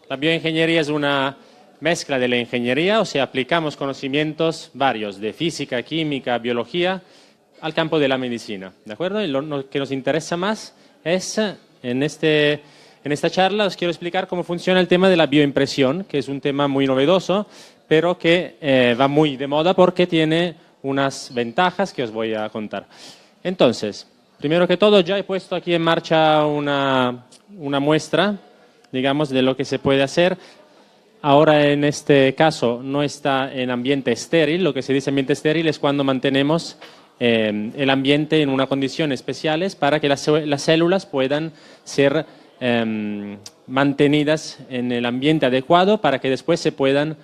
La bioingeniería es una mezcla de la ingeniería, o sea, aplicamos conocimientos varios de física, química, biología al campo de la medicina, ¿de acuerdo? Y lo que nos interesa más es, en esta charla os quiero explicar cómo funciona el tema de la bioimpresión, que es un tema muy novedoso, pero que va muy de moda porque tiene unas ventajas que os voy a contar. Entonces, primero que todo, ya he puesto aquí en marcha una muestra, digamos, de lo que se puede hacer. Ahora, en este caso, no está en ambiente estéril. Lo que se dice ambiente estéril es cuando mantenemos el ambiente en unas condiciones especiales para que las células puedan ser mantenidas en el ambiente adecuado para que después se puedan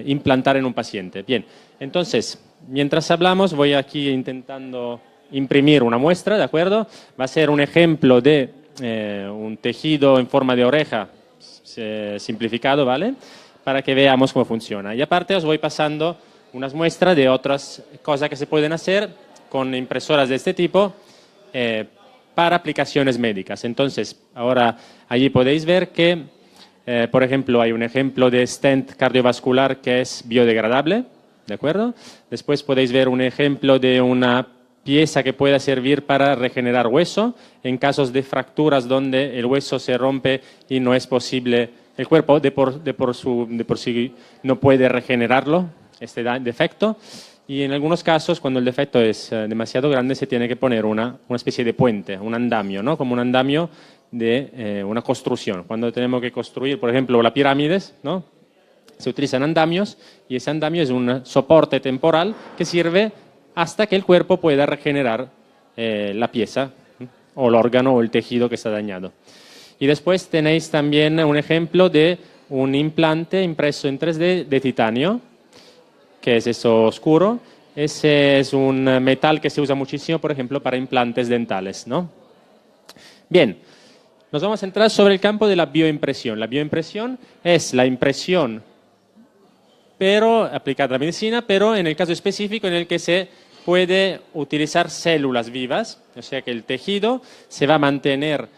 implantar en un paciente. Bien, entonces, mientras hablamos, voy aquí intentando imprimir una muestra, ¿de acuerdo? Va a ser un ejemplo de un tejido en forma de oreja simplificado, ¿vale? Para que veamos cómo funciona. Y aparte os voy pasando unas muestras de otras cosas que se pueden hacer con impresoras de este tipo para aplicaciones médicas. Entonces, ahora allí podéis ver que, por ejemplo, hay un ejemplo de stent cardiovascular que es biodegradable, ¿de acuerdo? Después podéis ver un ejemplo de una pieza que pueda servir para regenerar hueso en casos de fracturas donde el hueso se rompe y no es posible, el cuerpo de por sí no puede regenerarlo, este defecto, y en algunos casos cuando el defecto es demasiado grande se tiene que poner una especie de puente, un andamio, ¿no? Como un andamio de una construcción. Cuando tenemos que construir, por ejemplo, las pirámides, ¿no? Se utilizan andamios y ese andamio es un soporte temporal que sirve hasta que el cuerpo pueda regenerar la pieza o el órgano o el tejido que está dañado. Y después tenéis también un ejemplo de un implante impreso en 3D de titanio, que es eso oscuro. Ese es un metal que se usa muchísimo, por ejemplo, para implantes dentales, ¿no? Bien, nos vamos a centrar sobre el campo de la bioimpresión. La bioimpresión es la impresión pero aplicada a la medicina, pero en el caso específico en el que se puede utilizar células vivas, o sea que el tejido se va a mantener,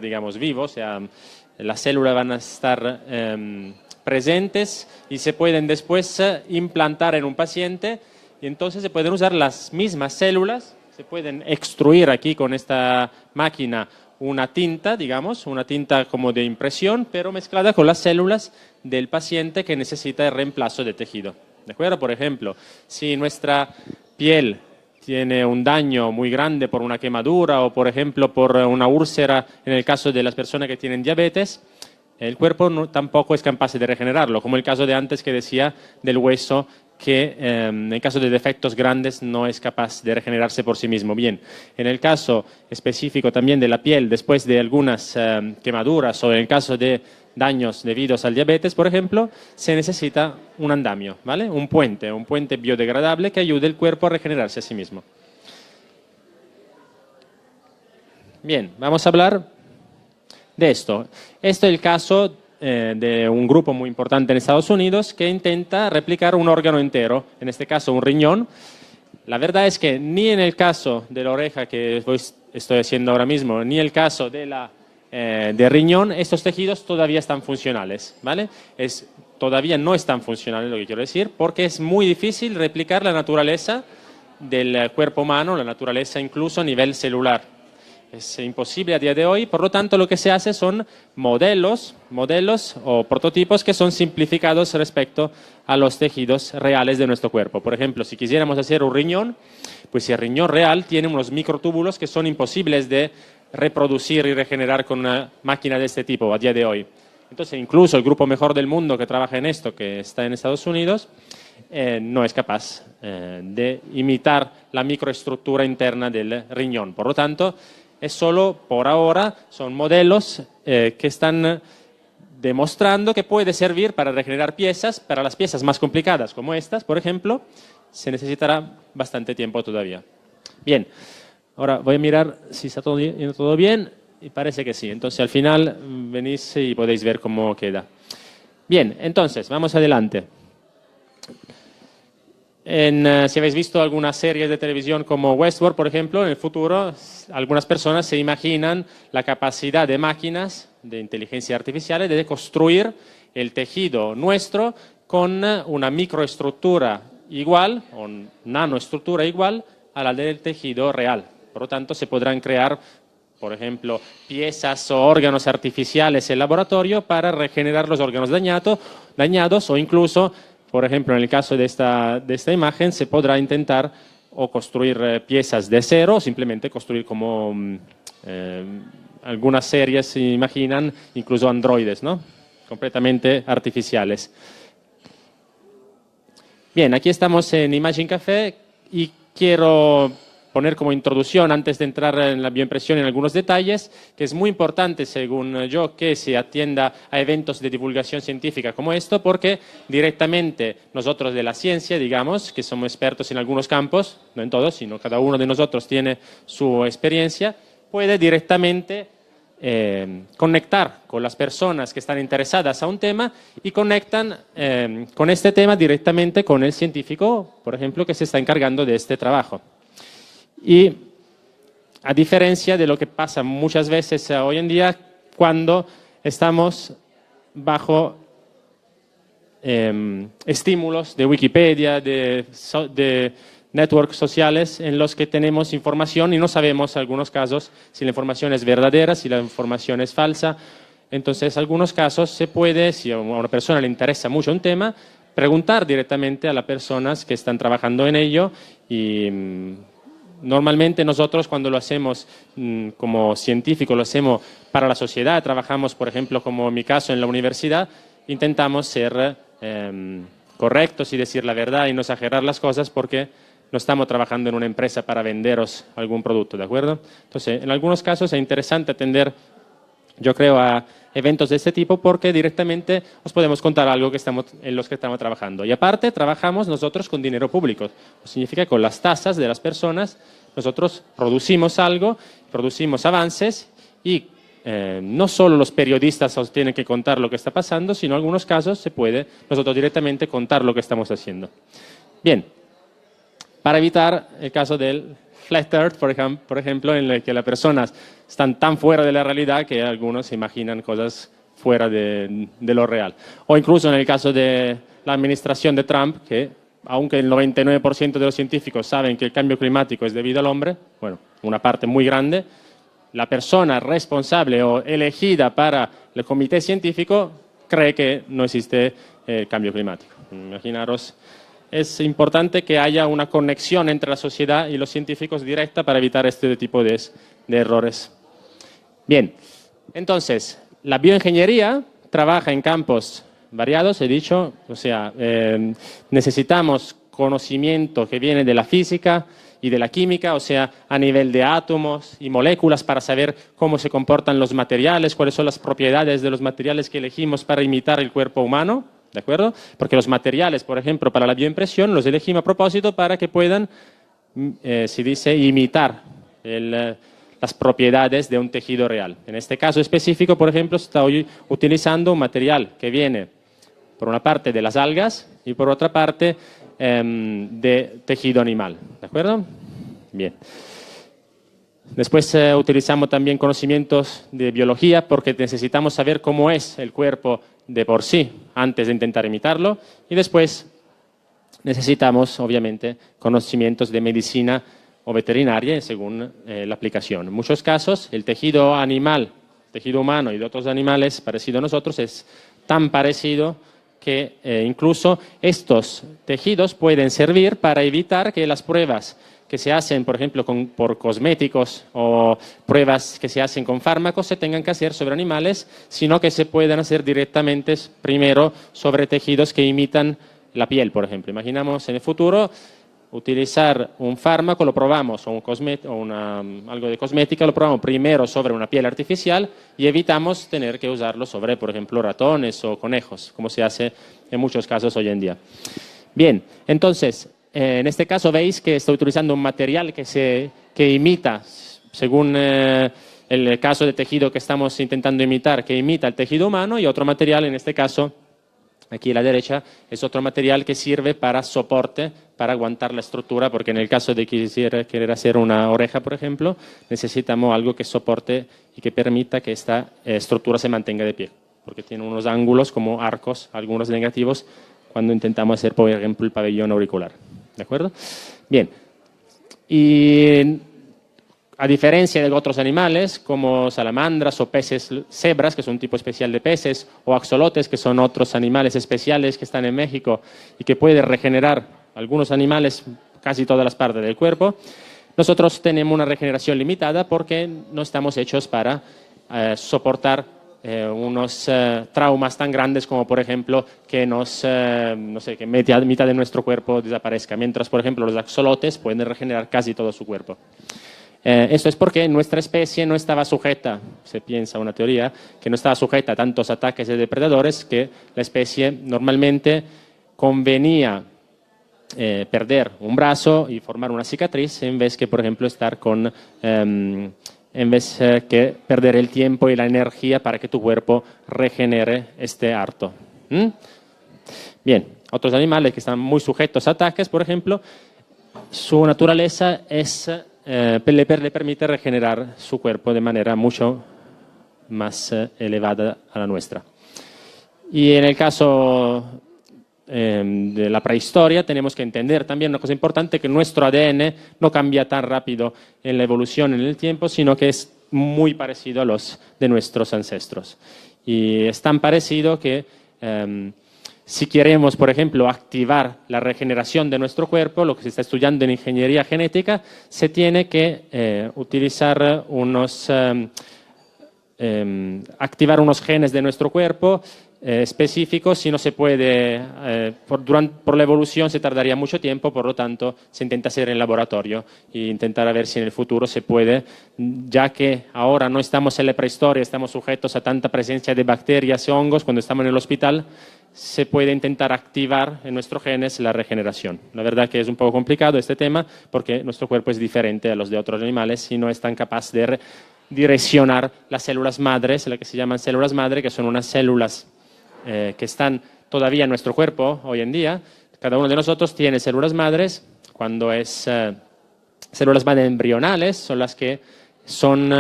digamos, vivo, o sea, las células van a estar presentes y se pueden después implantar en un paciente y entonces se pueden usar las mismas células, se pueden extruir aquí con esta máquina una tinta, digamos, una tinta como de impresión, pero mezclada con las células del paciente que necesita el reemplazo de tejido. ¿De acuerdo? Por ejemplo, si nuestra piel tiene un daño muy grande por una quemadura o, por ejemplo, por una úlcera, en el caso de las personas que tienen diabetes, el cuerpo tampoco es capaz de regenerarlo, como el caso de antes que decía del hueso, que en el caso de defectos grandes no es capaz de regenerarse por sí mismo. Bien, en el caso específico también de la piel, después de algunas quemaduras o en el caso de daños debidos al diabetes, por ejemplo, se necesita un andamio, ¿vale? Un puente biodegradable que ayude al cuerpo a regenerarse a sí mismo. Bien, vamos a hablar de esto. Esto es el caso de un grupo muy importante en Estados Unidos que intenta replicar un órgano entero, en este caso un riñón. La verdad es que ni en el caso de la oreja que estoy haciendo ahora mismo, ni el caso de riñón, estos tejidos todavía están funcionales, ¿vale? Todavía no están funcionales, lo que quiero decir, porque es muy difícil replicar la naturaleza del cuerpo humano, la naturaleza incluso a nivel celular. Es imposible a día de hoy, por lo tanto lo que se hace son modelos o prototipos que son simplificados respecto a los tejidos reales de nuestro cuerpo. Por ejemplo, si quisiéramos hacer un riñón, pues el riñón real tiene unos microtúbulos que son imposibles de reproducir y regenerar con una máquina de este tipo a día de hoy. Entonces, incluso el grupo mejor del mundo que trabaja en esto, que está en Estados Unidos, no es capaz de imitar la microestructura interna del riñón. Por lo tanto, es solo por ahora, son modelos que están demostrando que puede servir para regenerar piezas. Para las piezas más complicadas como estas, por ejemplo, se necesitará bastante tiempo todavía. Bien, ahora voy a mirar si está todo bien y parece que sí. Entonces al final venís y podéis ver cómo queda. Bien, entonces vamos adelante. Si habéis visto alguna serie de televisión como Westworld, por ejemplo, en el futuro algunas personas se imaginan la capacidad de máquinas de inteligencia artificial de construir el tejido nuestro con una microestructura igual o nanoestructura igual a la del tejido real. Por lo tanto, se podrán crear, por ejemplo, piezas o órganos artificiales en laboratorio para regenerar los órganos dañados o incluso, por ejemplo, en el caso de esta imagen, se podrá intentar o construir piezas de cero o simplemente construir como algunas series se imaginan, incluso androides, ¿no? Completamente artificiales. Bien, aquí estamos en Imagine Café y quiero poner como introducción, antes de entrar en la bioimpresión en algunos detalles, que es muy importante, según yo, que se atienda a eventos de divulgación científica como esto, porque directamente nosotros de la ciencia, digamos, que somos expertos en algunos campos, no en todos, sino cada uno de nosotros tiene su experiencia, puede directamente conectar con las personas que están interesadas a un tema y conectan con este tema directamente con el científico, por ejemplo, que se está encargando de este trabajo. Y a diferencia de lo que pasa muchas veces hoy en día, cuando estamos bajo estímulos de Wikipedia, de networks sociales en los que tenemos información y no sabemos en algunos casos si la información es verdadera, si la información es falsa. Entonces, en algunos casos se puede, si a una persona le interesa mucho un tema, preguntar directamente a las personas que están trabajando en ello y normalmente nosotros cuando lo hacemos como científicos, lo hacemos para la sociedad, trabajamos, por ejemplo, como en mi caso en la universidad, intentamos ser correctos y decir la verdad y no exagerar las cosas porque no estamos trabajando en una empresa para venderos algún producto, ¿de acuerdo? Entonces, en algunos casos es interesante atender, yo creo, a eventos de este tipo porque directamente os podemos contar algo en los que estamos trabajando. Y aparte, trabajamos nosotros con dinero público. Significa que con las tasas de las personas nosotros producimos algo, producimos avances y no solo los periodistas os tienen que contar lo que está pasando, sino en algunos casos se puede nosotros directamente contar lo que estamos haciendo. Bien, para evitar el caso del Flat Earth, por ejemplo, en el que las personas están tan fuera de la realidad que algunos se imaginan cosas fuera de lo real. O incluso en el caso de la administración de Trump, que aunque el 99% de los científicos saben que el cambio climático es debido al hombre, bueno, una parte muy grande, la persona responsable o elegida para el comité científico cree que no existe el cambio climático. Imaginaros. Es importante que haya una conexión entre la sociedad y los científicos directa para evitar este tipo de errores. Bien, entonces, la bioingeniería trabaja en campos variados, he dicho, o sea, necesitamos conocimiento que viene de la física y de la química, o sea, a nivel de átomos y moléculas para saber cómo se comportan los materiales, cuáles son las propiedades de los materiales que elegimos para imitar el cuerpo humano. ¿De acuerdo? Porque los materiales, por ejemplo, para la bioimpresión los elegimos a propósito para que puedan, se dice, imitar las propiedades de un tejido real. En este caso específico, por ejemplo, se está hoy utilizando un material que viene, por una parte, de las algas y por otra parte, de tejido animal. ¿De acuerdo? Bien. Después utilizamos también conocimientos de biología porque necesitamos saber cómo es el cuerpo de por sí antes de intentar imitarlo y después necesitamos obviamente conocimientos de medicina o veterinaria según la aplicación. En muchos casos el tejido animal, tejido humano y de otros animales parecido a nosotros es tan parecido que incluso estos tejidos pueden servir para evitar que las pruebas que se hacen, por ejemplo, por cosméticos o pruebas que se hacen con fármacos se tengan que hacer sobre animales, sino que se puedan hacer directamente primero sobre tejidos que imitan la piel, por ejemplo. Imaginamos en el futuro utilizar un fármaco, lo probamos, o algo de cosmética, lo probamos primero sobre una piel artificial y evitamos tener que usarlo sobre, por ejemplo, ratones o conejos, como se hace en muchos casos hoy en día. Bien, entonces, en este caso veis que estoy utilizando un material que imita, según el caso de tejido que estamos intentando imitar, que imita el tejido humano y otro material, en este caso, Aquí a la derecha es otro material que sirve para soporte, para aguantar la estructura, porque en el caso de querer hacer una oreja, por ejemplo, necesitamos algo que soporte y que permita que esta estructura se mantenga de pie, porque tiene unos ángulos como arcos, algunos negativos, cuando intentamos hacer, por ejemplo, el pabellón auricular. ¿De acuerdo? Bien. Y a diferencia de otros animales, como salamandras o peces cebras, que son un tipo especial de peces, o axolotes, que son otros animales especiales que están en México y que pueden regenerar algunos animales, casi todas las partes del cuerpo, nosotros tenemos una regeneración limitada porque no estamos hechos para soportar unos traumas tan grandes como, por ejemplo, que no sé, que mitad de nuestro cuerpo desaparezca, mientras, por ejemplo, los axolotes pueden regenerar casi todo su cuerpo. Esto es porque nuestra especie no estaba sujeta, se piensa una teoría, que no estaba sujeta a tantos ataques de depredadores, que la especie normalmente convenía perder un brazo y formar una cicatriz en vez que, por ejemplo, estar con... en vez que perder el tiempo y la energía para que tu cuerpo regenere este harto. Bien, otros animales que están muy sujetos a ataques, por ejemplo, su naturaleza es... le permite regenerar su cuerpo de manera mucho más elevada a la nuestra. Y en el caso de la prehistoria tenemos que entender también una cosa importante, que nuestro ADN no cambia tan rápido en la evolución en el tiempo, sino que es muy parecido a los de nuestros ancestros. Y es tan parecido que si queremos, por ejemplo, activar la regeneración de nuestro cuerpo, lo que se está estudiando en ingeniería genética, se tiene que utilizar activar unos genes de nuestro cuerpo específicos. Si no se puede, por la evolución se tardaría mucho tiempo, por lo tanto se intenta hacer en laboratorio e intentar a ver si en el futuro se puede, ya que ahora no estamos en la prehistoria, estamos sujetos a tanta presencia de bacterias y hongos cuando estamos en el hospital, se puede intentar activar en nuestros genes la regeneración. La verdad que es un poco complicado este tema porque nuestro cuerpo es diferente a los de otros animales y no es tan capaz de direccionar las células madres, las que se llaman células madre, que son unas células que están todavía en nuestro cuerpo hoy en día. Cada uno de nosotros tiene células madres. Cuando es células madre embrionales, son las que son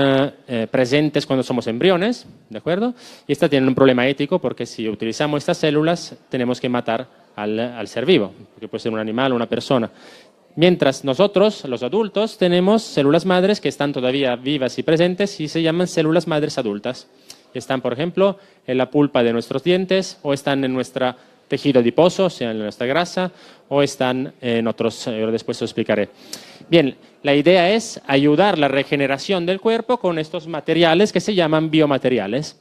presentes cuando somos embriones, ¿de acuerdo? Y estas tienen un problema ético porque si utilizamos estas células tenemos que matar al ser vivo, porque puede ser un animal o una persona. Mientras nosotros, los adultos, tenemos células madres que están todavía vivas y presentes y se llaman células madres adultas. Están, por ejemplo, en la pulpa de nuestros dientes o están en nuestro tejido adiposo, o sea, en nuestra grasa, o están en otros, después os explicaré. Bien, la idea es ayudar la regeneración del cuerpo con estos materiales que se llaman biomateriales.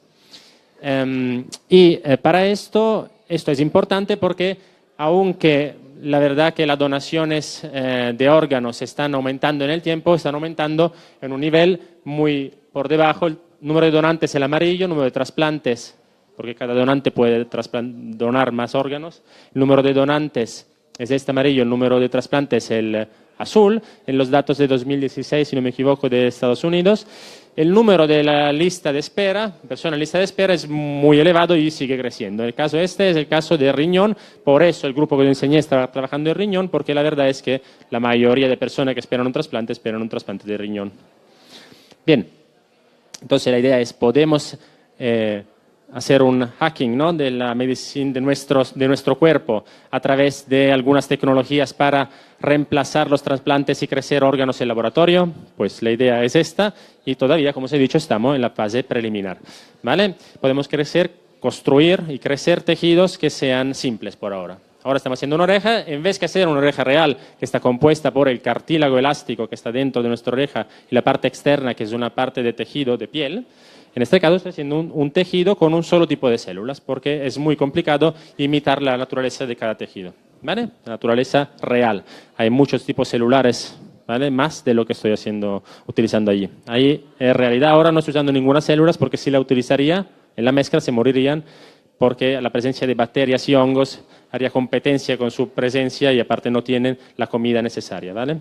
Para esto es importante porque aunque la verdad que las donaciones de órganos están aumentando en el tiempo, están aumentando en un nivel muy por debajo. El número de donantes es el amarillo, el número de trasplantes, porque cada donante puede donar más órganos. El número de donantes es este amarillo, el número de trasplantes es el azul. En los datos de 2016, si no me equivoco, de Estados Unidos, el número de la lista de espera, personas en lista de espera, es muy elevado y sigue creciendo. El caso este es el caso de riñón, por eso el grupo que yo enseñé está trabajando en riñón, porque la verdad es que la mayoría de personas que esperan un trasplante de riñón. Bien, entonces la idea es, podemos hacer un hacking, ¿no?, de la medicina de nuestro cuerpo a través de algunas tecnologías para reemplazar los trasplantes y crecer órganos en laboratorio. Pues la idea es esta y todavía, como os he dicho, estamos en la fase preliminar, ¿vale? Podemos construir y crecer tejidos que sean simples por ahora. Ahora estamos haciendo una oreja, en vez de hacer una oreja real que está compuesta por el cartílago elástico que está dentro de nuestra oreja y la parte externa que es una parte de tejido de piel. En este caso estoy haciendo un tejido con un solo tipo de células porque es muy complicado imitar la naturaleza de cada tejido, ¿vale? La naturaleza real. Hay muchos tipos celulares, ¿vale?, más de lo que estoy utilizando allí. Ahí, en realidad, ahora no estoy usando ninguna célula porque si la utilizaría en la mezcla se morirían porque la presencia de bacterias y hongos haría competencia con su presencia y aparte no tienen la comida necesaria, ¿vale?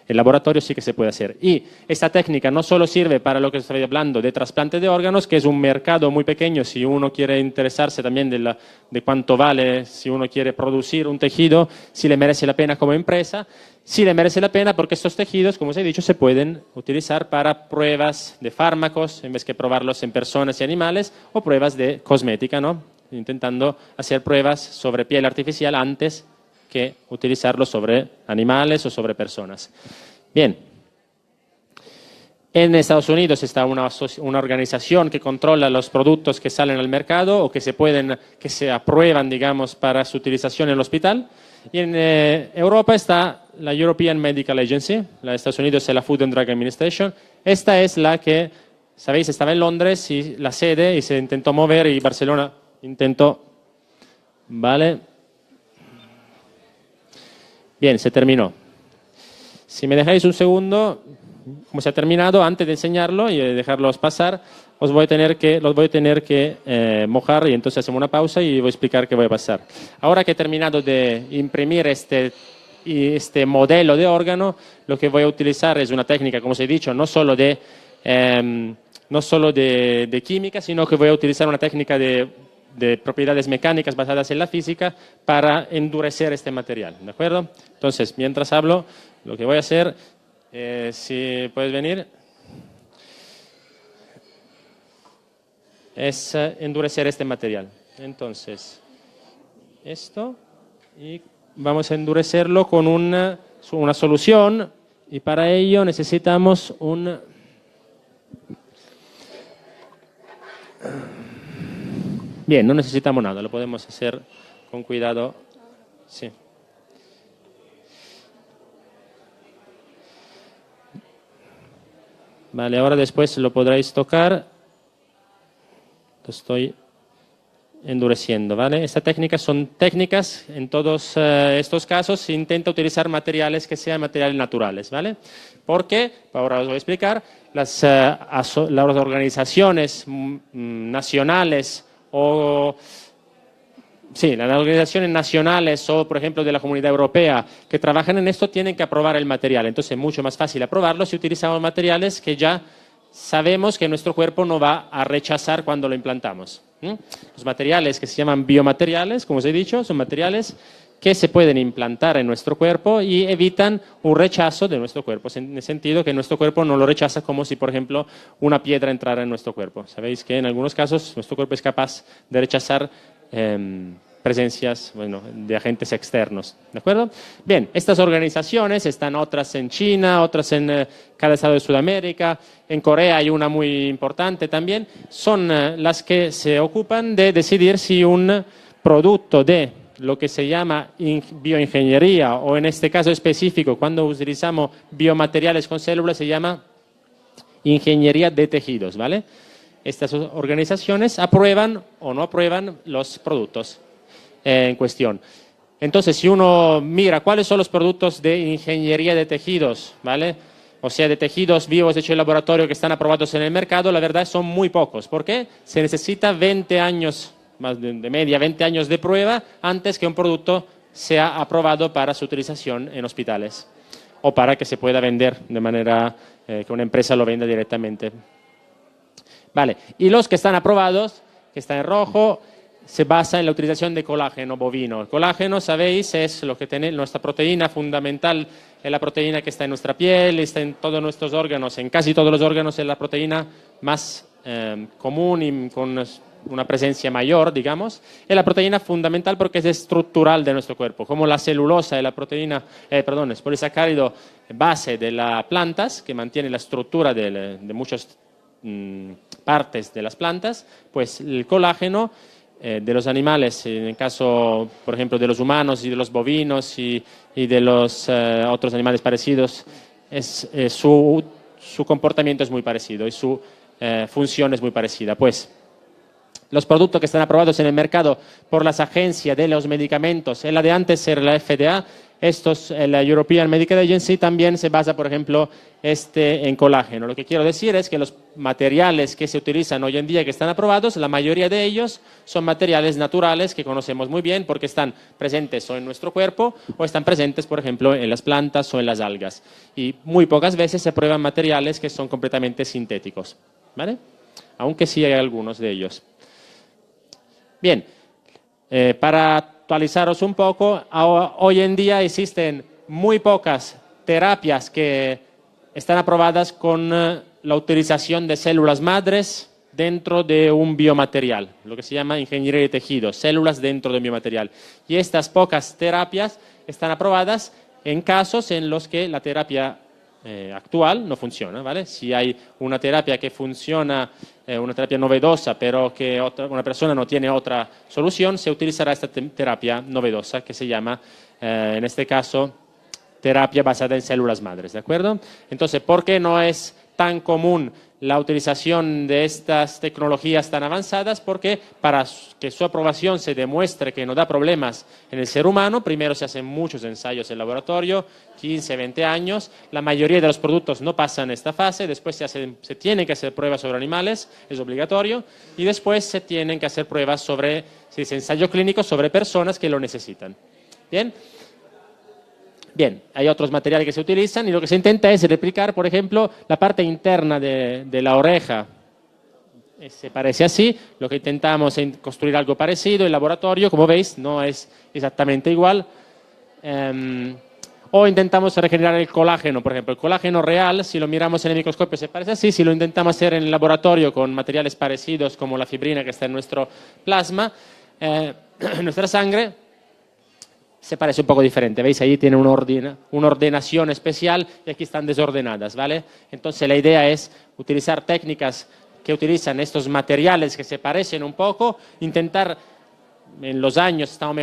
En laboratorio sí que se puede hacer. Y esta técnica no solo sirve para lo que estoy hablando de trasplante de órganos, que es un mercado muy pequeño, si uno quiere interesarse también de cuánto vale, si uno quiere producir un tejido, si le merece la pena como empresa. Sí le merece la pena porque estos tejidos, como os he dicho, se pueden utilizar para pruebas de fármacos, en vez que probarlos en personas y animales, o pruebas de cosmética, ¿no? Intentando hacer pruebas sobre piel artificial antes que utilizarlo sobre animales o sobre personas. Bien. En Estados Unidos está una organización que controla los productos que salen al mercado o que se aprueban, digamos, para su utilización en el hospital. Y en Europa está la European Medical Agency, la de Estados Unidos es la Food and Drug Administration. Esta es la que, sabéis, estaba en Londres y la sede y se intentó mover y Barcelona intentó, ¿vale? Bien, se terminó. Si me dejáis un segundo, como se ha terminado, antes de enseñarlo y de dejarlos pasar, los voy a tener que mojar y entonces hacemos una pausa y voy a explicar qué voy a pasar. Ahora que he terminado de imprimir este modelo de órgano, lo que voy a utilizar es una técnica, como os he dicho, no solo de química, sino que voy a utilizar una técnica de propiedades mecánicas basadas en la física para endurecer este material, ¿de acuerdo? Entonces, mientras hablo, lo que voy a hacer, si puedes venir, es endurecer este material. Entonces, esto, y vamos a endurecerlo con una solución, y para ello necesitamos Bien, no necesitamos nada, lo podemos hacer con cuidado. Sí. Vale, ahora después lo podréis tocar. Lo estoy endureciendo, ¿vale? Estas técnicas son técnicas, en todos estos casos se intenta utilizar materiales que sean materiales naturales, ¿vale? Porque, ahora os voy a explicar, las organizaciones nacionales las organizaciones nacionales o, por ejemplo, de la Comunidad Europea que trabajan en esto tienen que aprobar el material. Entonces es mucho más fácil aprobarlo si utilizamos materiales que ya sabemos que nuestro cuerpo no va a rechazar cuando lo implantamos. Los materiales que se llaman biomateriales, como os he dicho, son materiales que se pueden implantar en nuestro cuerpo y evitan un rechazo de nuestro cuerpo, en el sentido que nuestro cuerpo no lo rechaza como si, por ejemplo, una piedra entrara en nuestro cuerpo. Sabéis que en algunos casos nuestro cuerpo es capaz de rechazar presencias de agentes externos. ¿De acuerdo? Bien, estas organizaciones, están otras en China, otras en cada estado de Sudamérica, en Corea hay una muy importante también, son las que se ocupan de decidir si un producto de lo que se llama bioingeniería, o en este caso específico, cuando utilizamos biomateriales con células, se llama ingeniería de tejidos, ¿vale? Estas organizaciones aprueban o no aprueban los productos en cuestión. Entonces, si uno mira cuáles son los productos de ingeniería de tejidos, ¿vale? O sea, de tejidos vivos hechos en laboratorio que están aprobados en el mercado, la verdad son muy pocos. ¿Por qué? Se necesita 20 años, más de media, 20 años de prueba antes que un producto sea aprobado para su utilización en hospitales o para que se pueda vender de manera que una empresa lo venda directamente. Vale, y los que están aprobados, que están en rojo, se basa en la utilización de colágeno bovino. El colágeno, sabéis, es lo que tiene nuestra proteína fundamental, es la proteína que está en nuestra piel, está en todos nuestros órganos, en casi todos los órganos es la proteína más común y con una presencia mayor, digamos. Es la proteína fundamental porque es estructural de nuestro cuerpo, como la celulosa es la proteína, es polisacárido base de las plantas, que mantiene la estructura de muchas partes de las plantas, pues el colágeno de los animales, en el caso, por ejemplo, de los humanos y de los bovinos y de los otros animales parecidos, su comportamiento es muy parecido y su función es muy parecida. Pues los productos que están aprobados en el mercado por las agencias de los medicamentos, la de antes era la FDA, la European Medical Agency también se basa, por ejemplo, en colágeno. Lo que quiero decir es que los materiales que se utilizan hoy en día, que están aprobados, la mayoría de ellos son materiales naturales que conocemos muy bien porque están presentes o en nuestro cuerpo o están presentes, por ejemplo, en las plantas o en las algas. Y muy pocas veces se prueban materiales que son completamente sintéticos, ¿vale? Aunque sí hay algunos de ellos. Bien, para actualizaros un poco, hoy en día existen muy pocas terapias que están aprobadas con la utilización de células madres dentro de un biomaterial, lo que se llama ingeniería de tejidos, células dentro de un biomaterial. Y estas pocas terapias están aprobadas en casos en los que la terapia actual no funciona, ¿vale? Si hay una terapia que funciona, una terapia novedosa, pero que una persona no tiene otra solución, se utilizará esta terapia novedosa que se llama, en este caso, terapia basada en células madres, ¿de acuerdo? Entonces, ¿por qué no es tan común la utilización de estas tecnologías tan avanzadas? Porque para que su aprobación se demuestre que no da problemas en el ser humano, primero se hacen muchos ensayos en laboratorio, 15, 20 años, la mayoría de los productos no pasan esta fase, después se tienen que hacer pruebas sobre animales, es obligatorio, y después se tienen que hacer pruebas sobre, se dice ensayo clínico sobre personas que lo necesitan. ¿Bien? Bien, hay otros materiales que se utilizan y lo que se intenta es replicar, por ejemplo, la parte interna de la oreja. Se parece así, lo que intentamos es construir algo parecido. El laboratorio, como veis, no es exactamente igual. O intentamos regenerar el colágeno, por ejemplo. El colágeno real, si lo miramos en el microscopio, se parece así. Si lo intentamos hacer en el laboratorio con materiales parecidos, como la fibrina que está en nuestro plasma, en nuestra sangre, se parece un poco diferente. ¿Veis? Ahí tiene una ordenación especial y aquí están desordenadas, ¿vale? Entonces la idea es utilizar técnicas que utilizan estos materiales que se parecen un poco, intentar, en los años estamos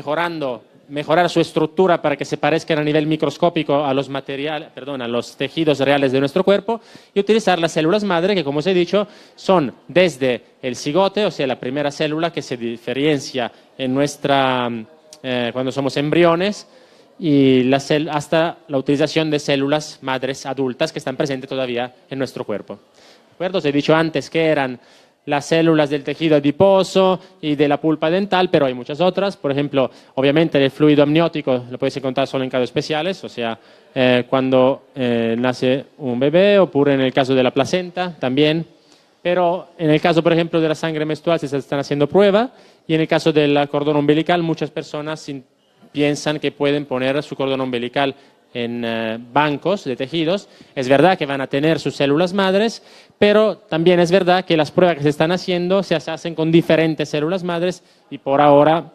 mejorar su estructura para que se parezcan a nivel microscópico a los a los tejidos reales de nuestro cuerpo y utilizar las células madre que, como os he dicho, son desde el cigote, o sea, la primera célula que se diferencia en cuando somos embriones, y hasta la utilización de células madres adultas que están presentes todavía en nuestro cuerpo. ¿De acuerdo? Os he dicho antes que eran las células del tejido adiposo y de la pulpa dental, pero hay muchas otras. Por ejemplo, obviamente el fluido amniótico lo podéis encontrar solo en casos especiales, o sea, cuando nace un bebé, o pure en el caso de la placenta también. Pero en el caso, por ejemplo, de la sangre menstrual se están haciendo pruebas, y en el caso del cordón umbilical muchas personas piensan que pueden poner su cordón umbilical en bancos de tejidos. Es verdad que van a tener sus células madres, pero también es verdad que las pruebas que se están haciendo se hacen con diferentes células madres y por ahora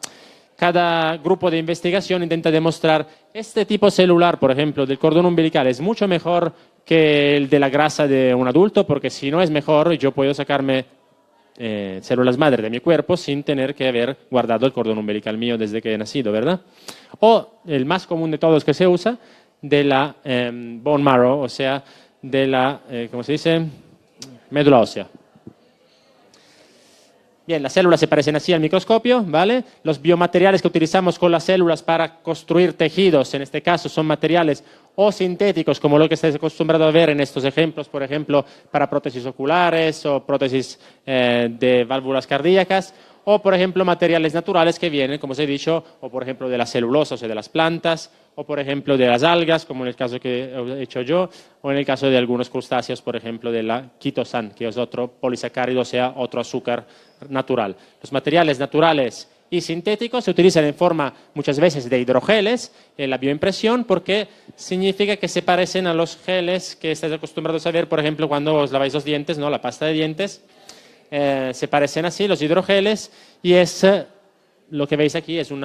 cada grupo de investigación intenta demostrar este tipo celular, por ejemplo, del cordón umbilical es mucho mejor que el de la grasa de un adulto, porque si no es mejor, yo puedo sacarme células madre de mi cuerpo sin tener que haber guardado el cordón umbilical mío desde que he nacido, ¿verdad? O el más común de todos que se usa, de la bone marrow, o sea, de la, ¿cómo se dice? Médula ósea. Bien, las células se parecen así al microscopio, ¿vale? Los biomateriales que utilizamos con las células para construir tejidos, en este caso, son materiales o sintéticos, como lo que estáis acostumbrados a ver en estos ejemplos, por ejemplo, para prótesis oculares o prótesis de válvulas cardíacas, o, por ejemplo, materiales naturales que vienen, como os he dicho, o, por ejemplo, de la celulosa, o sea, de las plantas, o, por ejemplo, de las algas, como en el caso que he hecho yo, o en el caso de algunos crustáceos, por ejemplo, de la quitosan, que es otro polisacárido, o sea, otro azúcar natural. Los materiales naturales y sintéticos se utilizan en forma muchas veces de hidrogeles en la bioimpresión porque significa que se parecen a los geles que estáis acostumbrados a ver, por ejemplo, cuando os laváis los dientes, ¿no? La pasta de dientes. Se parecen así los hidrogeles y lo que veis aquí es un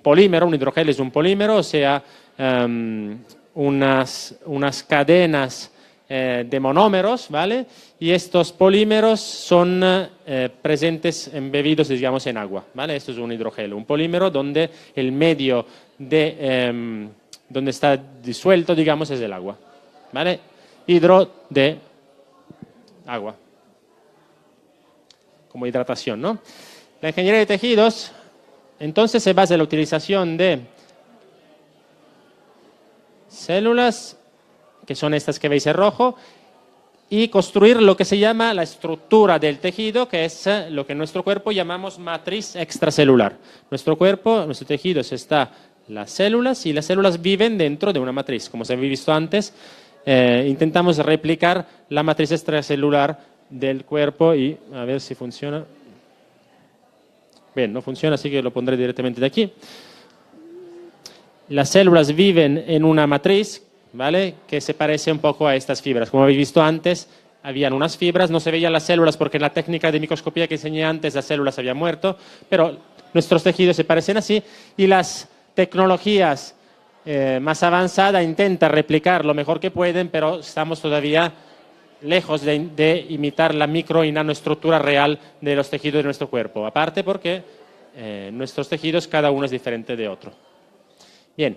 polímero, un hidrogel es un polímero, o sea, unas cadenas de monómeros, ¿vale? Y estos polímeros son presentes embebidos, digamos, en agua, ¿vale? Esto es un hidrogel, un polímero donde el medio donde está disuelto, digamos, es el agua, ¿vale? Hidro de agua, como hidratación, ¿no? La ingeniería de tejidos, entonces, se basa en la utilización de células, que son estas que veis en rojo, y construir lo que se llama la estructura del tejido, que es lo que en nuestro cuerpo llamamos matriz extracelular. Nuestro cuerpo, nuestro tejido, está las células, y las células viven dentro de una matriz. Como se había visto antes, intentamos replicar la matriz extracelular del cuerpo y a ver si funciona. Bien, no funciona, así que lo pondré directamente de aquí. Las células viven en una matriz, ¿vale?, que se parece un poco a estas fibras. Como habéis visto antes, habían unas fibras, no se veían las células porque en la técnica de microscopía que enseñé antes las células habían muerto, pero nuestros tejidos se parecen así, y las tecnologías más avanzadas intentan replicar lo mejor que pueden, pero estamos todavía lejos de imitar la micro y nanoestructura real de los tejidos de nuestro cuerpo, aparte porque nuestros tejidos cada uno es diferente de otro. Bien,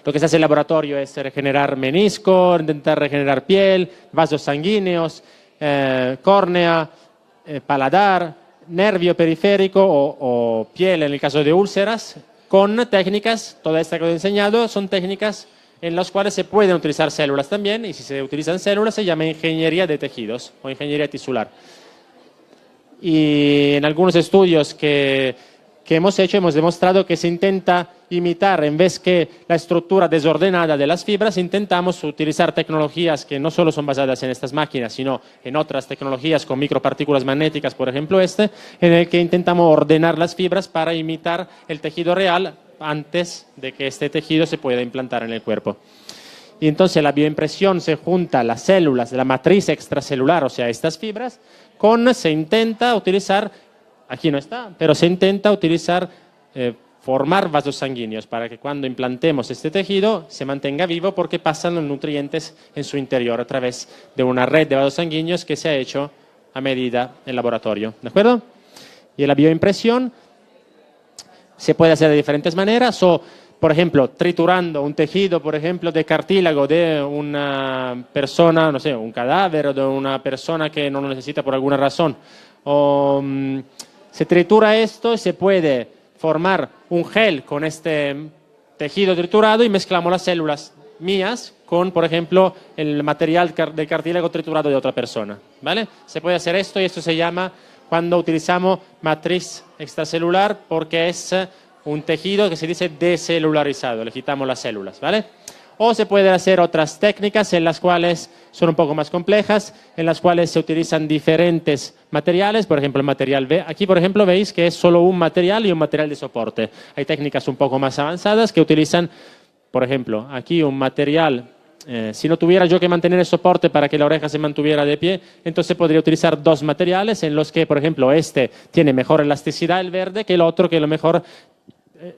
lo que se hace en el laboratorio es regenerar menisco, intentar regenerar piel, vasos sanguíneos, córnea, paladar, nervio periférico o piel en el caso de úlceras, con técnicas, toda esta que os he enseñado, son técnicas en las cuales se pueden utilizar células también, y si se utilizan células se llama ingeniería de tejidos o ingeniería tisular. Y en algunos estudios que hemos hecho, hemos demostrado que se intenta imitar, en vez que la estructura desordenada de las fibras, intentamos utilizar tecnologías que no solo son basadas en estas máquinas, sino en otras tecnologías con micropartículas magnéticas, por ejemplo en el que intentamos ordenar las fibras para imitar el tejido real antes de que este tejido se pueda implantar en el cuerpo. Y entonces la bioimpresión se junta las células de la matriz extracelular, o sea, estas fibras, se intenta utilizar, aquí no está, pero se intenta utilizar, formar vasos sanguíneos para que cuando implantemos este tejido se mantenga vivo, porque pasan los nutrientes en su interior a través de una red de vasos sanguíneos que se ha hecho a medida en laboratorio. ¿De acuerdo? Y la bioimpresión se puede hacer de diferentes maneras, o por ejemplo, triturando un tejido, por ejemplo, de cartílago de una persona, no sé, un cadáver, o de una persona que no lo necesita por alguna razón. O se tritura esto y se puede formar un gel con este tejido triturado y mezclamos las células mías con, por ejemplo, el material de cartílago triturado de otra persona, ¿vale? Se puede hacer esto, y esto se llama, cuando utilizamos matriz extracelular, porque es un tejido que se dice decelularizado, le quitamos las células, ¿vale? O se pueden hacer otras técnicas en las cuales son un poco más complejas, en las cuales se utilizan diferentes materiales, por ejemplo el material B. Aquí, por ejemplo, veis que es solo un material y un material de soporte. Hay técnicas un poco más avanzadas que utilizan, por ejemplo, aquí un material. Si no tuviera yo que mantener el soporte para que la oreja se mantuviera de pie, entonces podría utilizar dos materiales en los que, por ejemplo, este tiene mejor elasticidad, el verde, que el otro, que lo mejor,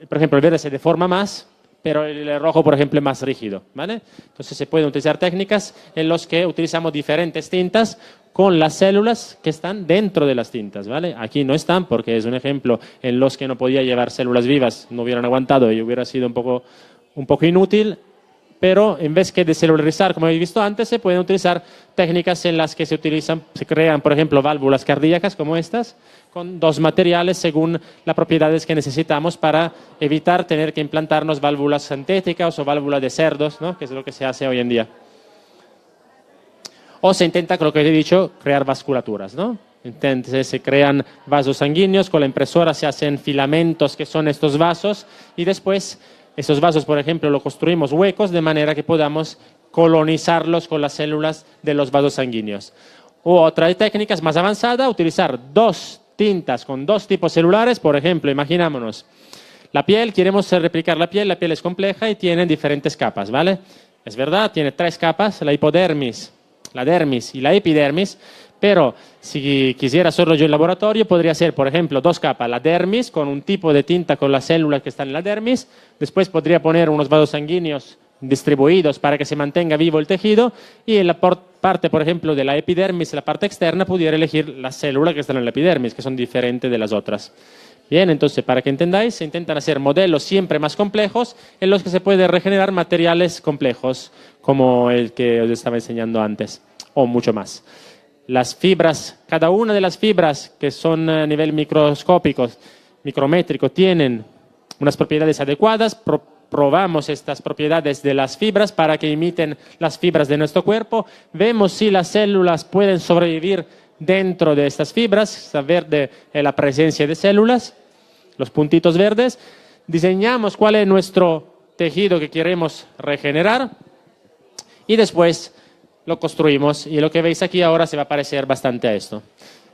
por ejemplo, el verde se deforma más, pero el rojo, por ejemplo, es más rígido, ¿vale? Entonces se pueden utilizar técnicas en las que utilizamos diferentes tintas con las células que están dentro de las tintas, ¿vale? Aquí no están porque es un ejemplo en los que no podía llevar células vivas, no hubieran aguantado y hubiera sido un poco inútil. Pero en vez que decelularizar, como habéis visto antes, se pueden utilizar técnicas en las que se crean, por ejemplo, válvulas cardíacas como estas, con dos materiales según las propiedades que necesitamos para evitar tener que implantarnos válvulas sintéticas o válvulas de cerdos, ¿no?, que es lo que se hace hoy en día. O se intenta, con lo que he dicho, crear vasculaturas, ¿no? Entonces se crean vasos sanguíneos, con la impresora se hacen filamentos que son estos vasos, y después esos vasos, por ejemplo, los construimos huecos de manera que podamos colonizarlos con las células de los vasos sanguíneos. O otra técnica más avanzada, utilizar dos tintas con dos tipos celulares. Por ejemplo, imaginámonos la piel, queremos replicar la piel es compleja y tiene diferentes capas, ¿vale? Es verdad, tiene tres capas, la hipodermis, la dermis y la epidermis. Pero si quisiera hacerlo yo en laboratorio, podría ser, por ejemplo, dos capas, la dermis con un tipo de tinta con las células que están en la dermis, después podría poner unos vasos sanguíneos distribuidos para que se mantenga vivo el tejido, y en la parte, por ejemplo, de la epidermis, la parte externa, pudiera elegir las células que están en la epidermis, que son diferentes de las otras. Bien, entonces, para que entendáis, se intentan hacer modelos siempre más complejos en los que se puede regenerar materiales complejos, como el que os estaba enseñando antes, o mucho más. Las fibras, cada una de las fibras que son a nivel microscópico, micrométrico, tienen unas propiedades adecuadas, probamos estas propiedades de las fibras para que imiten las fibras de nuestro cuerpo, vemos si las células pueden sobrevivir dentro de estas fibras, saber de la presencia de células, los puntitos verdes, diseñamos cuál es nuestro tejido que queremos regenerar y después lo construimos y lo que veis aquí ahora se va a parecer bastante a esto.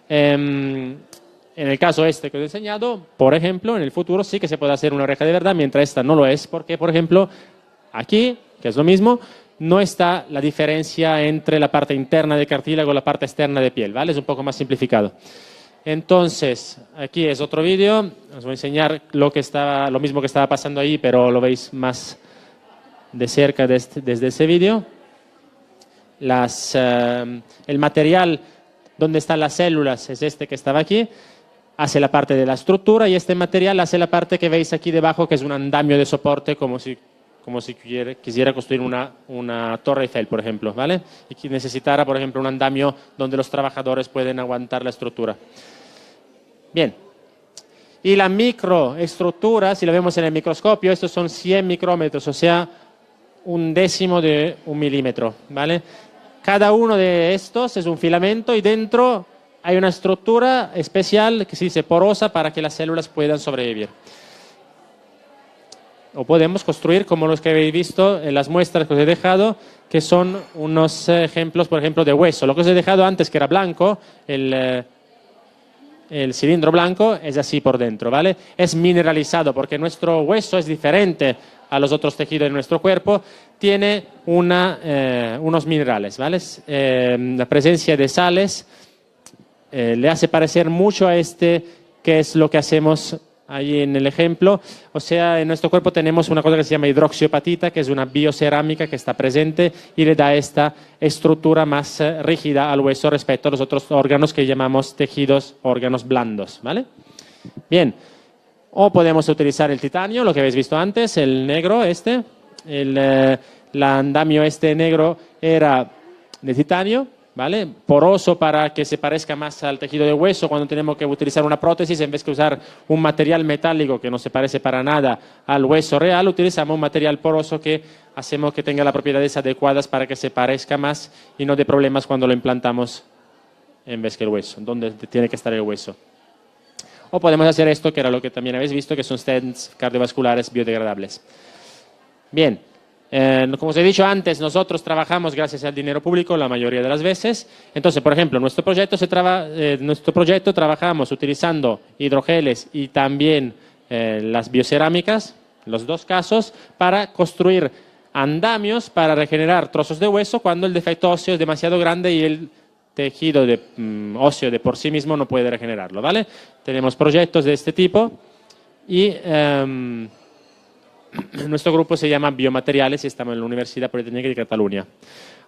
En el caso este que os he enseñado, por ejemplo, en el futuro sí que se puede hacer una oreja de verdad, mientras esta no lo es, porque, por ejemplo, aquí, que es lo mismo, no está la diferencia entre la parte interna de cartílago y la parte externa de piel, ¿vale? Es un poco más simplificado. Entonces, aquí es otro vídeo, os voy a enseñar lo mismo que estaba pasando ahí, pero lo veis más de cerca desde ese vídeo. El material donde están las células es este que estaba aquí, hace la parte de la estructura y este material hace la parte que veis aquí debajo, que es un andamio de soporte, como si quisiera construir una torre Eiffel, por ejemplo, ¿vale? Y que necesitara, por ejemplo, un andamio donde los trabajadores pueden aguantar la estructura. Bien. Y la microestructura, si la vemos en el microscopio, estos son 100 micrómetros, o sea, 1/10 de 1 milímetro, ¿vale? Cada uno de estos es un filamento y dentro hay una estructura especial que se dice porosa para que las células puedan sobrevivir. O podemos construir como los que habéis visto en las muestras que os he dejado, que son unos ejemplos, por ejemplo, de hueso. Lo que os he dejado antes, que era blanco, el cilindro blanco, es así por dentro, ¿vale? Es mineralizado porque nuestro hueso es diferente a los otros tejidos de nuestro cuerpo, tiene unos minerales, ¿vale? La presencia de sales le hace parecer mucho a este, que es lo que hacemos ahí en el ejemplo. O sea, en nuestro cuerpo tenemos una cosa que se llama hidroxiopatita, que es una biocerámica que está presente y le da esta estructura más rígida al hueso respecto a los otros órganos que llamamos tejidos, órganos blandos, ¿vale? Bien. O podemos utilizar el titanio, lo que habéis visto antes, el negro este. El andamio este negro era de titanio, ¿vale? Poroso para que se parezca más al tejido de hueso cuando tenemos que utilizar una prótesis, en vez de usar un material metálico que no se parece para nada al hueso real, utilizamos un material poroso que hacemos que tenga las propiedades adecuadas para que se parezca más y no dé problemas cuando lo implantamos en vez que el hueso, donde tiene que estar el hueso. O podemos hacer esto, que era lo que también habéis visto, que son stents cardiovasculares biodegradables. Bien, como os he dicho antes, nosotros trabajamos gracias al dinero público la mayoría de las veces. Entonces, por ejemplo, nuestro proyecto trabajamos utilizando hidrogeles y también las biocerámicas, los dos casos, para construir andamios para regenerar trozos de hueso cuando el defecto óseo es demasiado grande y el tejido óseo de por sí mismo no puede regenerarlo, ¿vale? Tenemos proyectos de este tipo y nuestro grupo se llama Biomateriales y estamos en la Universidad Politécnica de Cataluña.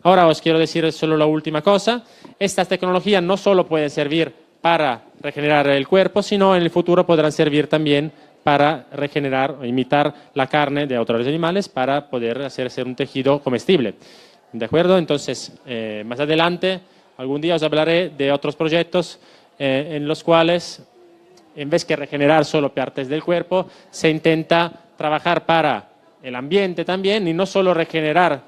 Ahora os quiero decir solo la última cosa. Estas tecnologías no solo pueden servir para regenerar el cuerpo, sino en el futuro podrán servir también para regenerar o imitar la carne de otros animales para poder hacer un tejido comestible. ¿De acuerdo? Entonces, más adelante, algún día os hablaré de otros proyectos en los cuales, en vez de regenerar solo partes del cuerpo, se intenta trabajar para el ambiente también y no solo regenerar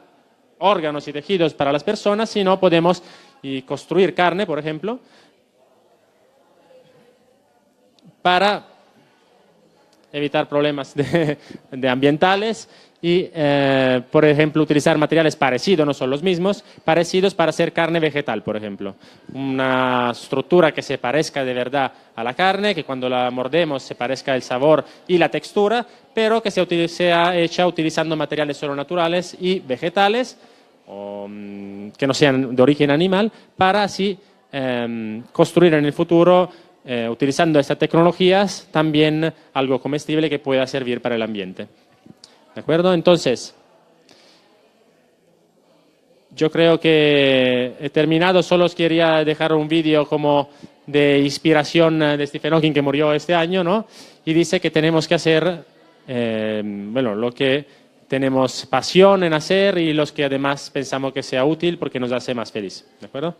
órganos y tejidos para las personas, sino podemos construir carne, por ejemplo, para evitar problemas de ambientales y, por ejemplo, utilizar materiales parecidos, no son los mismos, parecidos para hacer carne vegetal, por ejemplo. Una estructura que se parezca de verdad a la carne, que cuando la mordemos se parezca el sabor y la textura, pero que sea hecha utilizando materiales solo naturales y vegetales, que no sean de origen animal, para así construir en el futuro, utilizando estas tecnologías, también algo comestible que pueda servir para el ambiente. ¿De acuerdo? Entonces, yo creo que he terminado. Solo os quería dejar un vídeo como de inspiración de Stephen Hawking, que murió este año, ¿no? Y dice que tenemos que hacer, lo que tenemos pasión en hacer y los que además pensamos que sea útil porque nos hace más feliz. ¿De acuerdo?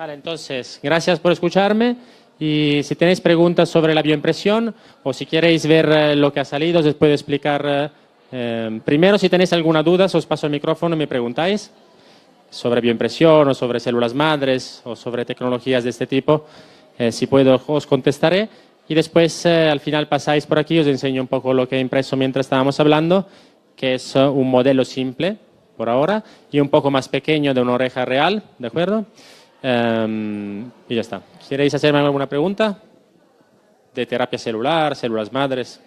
Vale, entonces, gracias por escucharme. Y si tenéis preguntas sobre la bioimpresión o si queréis ver lo que ha salido, os puedo explicar. Primero, si tenéis alguna duda, os paso el micrófono y me preguntáis sobre bioimpresión o sobre células madres o sobre tecnologías de este tipo. Si puedo, os contestaré. Y después, al final, pasáis por aquí y os enseño un poco lo que he impreso mientras estábamos hablando, que es un modelo simple, por ahora, y un poco más pequeño de una oreja real, ¿de acuerdo? Y ya está. ¿Queréis hacerme alguna pregunta? De terapia celular, células madres.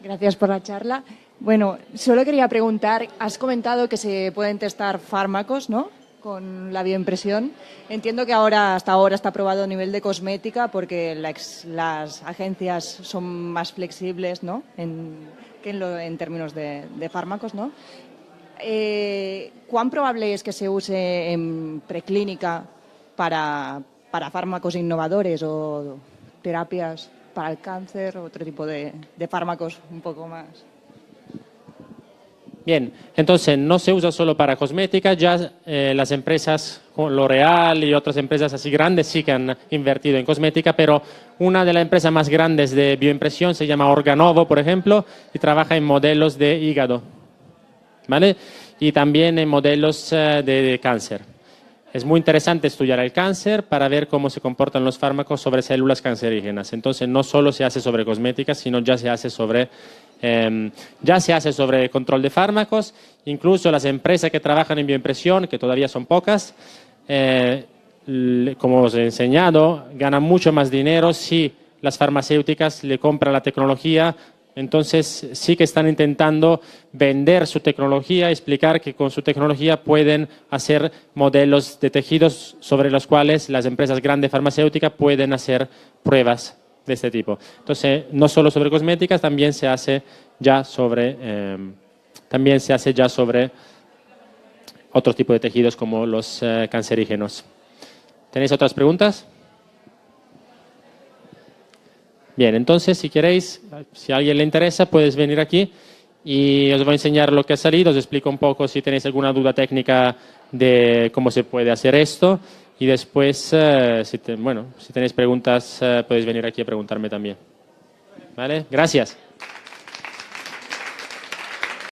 Gracias por la charla. Bueno, solo quería preguntar, has comentado que se pueden testar fármacos, ¿no?, con la bioimpresión. Entiendo que hasta ahora está aprobado a nivel de cosmética porque las agencias son más flexibles, ¿no?, en términos de fármacos, ¿no? ¿Cuán probable es que se use en preclínica para fármacos innovadores o terapias para el cáncer o otro tipo de fármacos un poco más? Bien, entonces no se usa solo para cosmética, ya las empresas, L'Oréal y otras empresas así grandes sí que han invertido en cosmética, pero una de las empresas más grandes de bioimpresión se llama Organovo, por ejemplo, y trabaja en modelos de hígado, ¿vale? Y también en modelos de cáncer. Es muy interesante estudiar el cáncer para ver cómo se comportan los fármacos sobre células cancerígenas. Entonces, no solo se hace sobre cosmética, sino ya se hace sobre control de fármacos. Incluso las empresas que trabajan en bioimpresión, que todavía son pocas, como os he enseñado, ganan mucho más dinero si las farmacéuticas le compran la tecnología. Entonces sí que están intentando vender su tecnología, explicar que con su tecnología pueden hacer modelos de tejidos sobre los cuales las empresas grandes farmacéuticas pueden hacer pruebas de este tipo. Entonces, no solo sobre cosméticas, también se hace ya sobre otro tipo de tejidos como los cancerígenos. ¿Tenéis otras preguntas? Bien, entonces, si queréis, si a alguien le interesa, puedes venir aquí y os voy a enseñar lo que ha salido. Os explico un poco si tenéis alguna duda técnica de cómo se puede hacer esto. Y después, si tenéis preguntas, podéis venir aquí a preguntarme también. ¿Vale? Gracias.